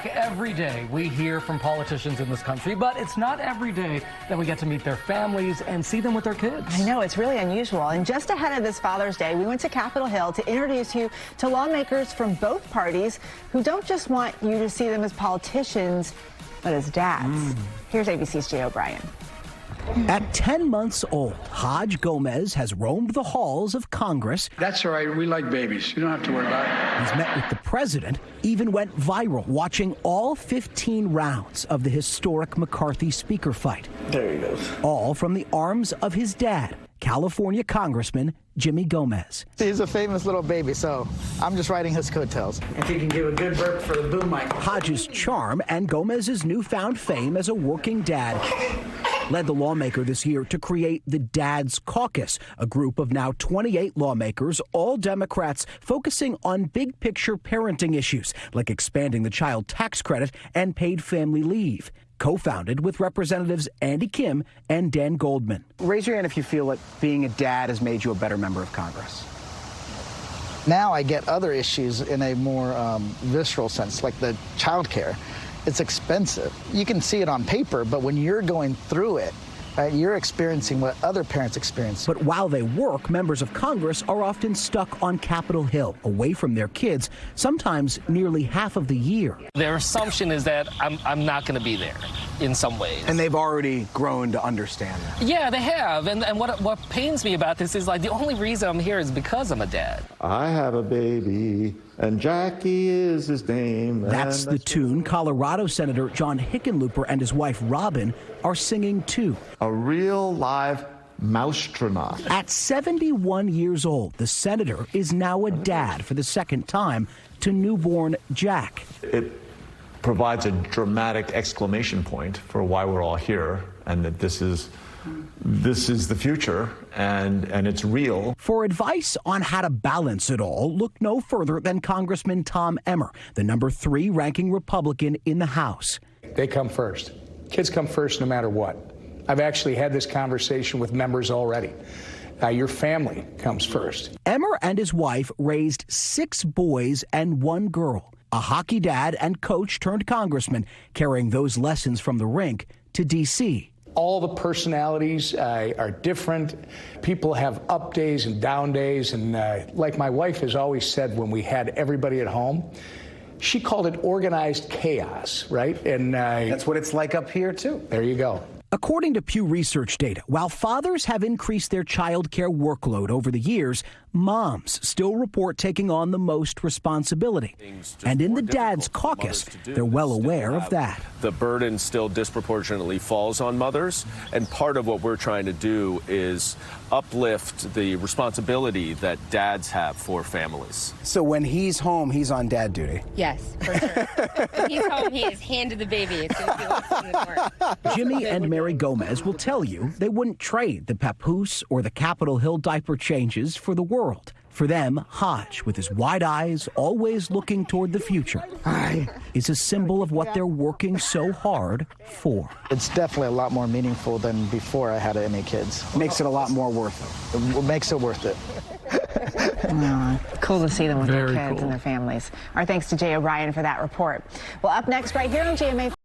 Every day we hear from politicians in this country, but it's not every day that we get to meet their families and see them with their kids. I know, it's really unusual. And just ahead of this Father's Day, we went to Capitol Hill to introduce you to lawmakers from both parties who don't just want you to see them as politicians, but as dads. Here's ABC's Jay O'Brien. At 10 months old, Haj Gomez has roamed the halls of Congress. That's all right. We like babies. You don't have to worry about it. He's met with the president, even went viral watching all 15 rounds of the historic McCarthy speaker fight. There he goes. All from the arms of his dad, California Congressman Jimmy Gomez. He's a famous little baby, so I'm just riding his coattails. If you can give a good burp for the boom mic. Haj's charm and Gomez's newfound fame as a working dad led the lawmaker this year to create the Dad's Caucus, a group of now 28 lawmakers, all Democrats, focusing on big-picture parenting issues like expanding the child tax credit and paid family leave. Co-founded with Representatives Andy Kim and Dan Goldman. Raise your hand if you feel like being a dad has made you a better member of Congress. Now I get other issues in a more visceral sense, like the child care. It's expensive. You can see it on paper, but when you're going through it, right, you're experiencing what other parents experience. But while they work, members of Congress are often stuck on Capitol Hill, away from their kids, sometimes nearly half of the year. Their assumption is that I'm not going to be there in some ways. And they've already grown to understand that. Yeah, they have. And what pains me about this is, like, the only reason I'm here is because I'm a dad. I have a baby, and Jackie is his name. That's the tune Colorado Senator John Hickenlooper and his wife Robin are singing too. A real live mousetronaut. At 71 years old, the senator is now a dad for the second time to newborn Jack. It provides a dramatic exclamation point for why we're all here, and that this is the future, and it's real. For advice on how to balance it all, look no further than Congressman Tom Emmer, the number 3 ranking Republican in the House. They come first. Kids come first no matter what. I've actually had this conversation with members already. Your family comes first. Emmer and his wife raised 6 boys and 1 girl. A hockey dad and coach turned congressman, carrying those lessons from the rink to D.C. All the personalities are different. People have up days and down days. And like my wife has always said when we had everybody at home, she called it organized chaos, right? And that's what it's like up here, too. There you go. According to Pew Research data, while fathers have increased their child care workload over the years, moms still report taking on the most responsibility. And in the Dad's Caucus, they're well aware of that. The burden still disproportionately falls on mothers, and part of what we're trying to do is uplift the responsibility that dads have for families. So when he's home, he's on dad duty? Yes, for sure. When he's home, he is handed the baby as soon as he walks in the door. Jimmy and Mary Gomez will tell you they wouldn't trade the papoose or the Capitol Hill diaper changes for the world. For them, Haj, with his wide eyes, always looking toward the future, is a symbol of what they're working so hard for. It's definitely a lot more meaningful than before I had any kids. Makes it a lot more worth it. It makes it worth it. Cool to see them with their Very kids cool. and their families. Our thanks to Jay O'Brien for that report. Well, up next right here on GMA.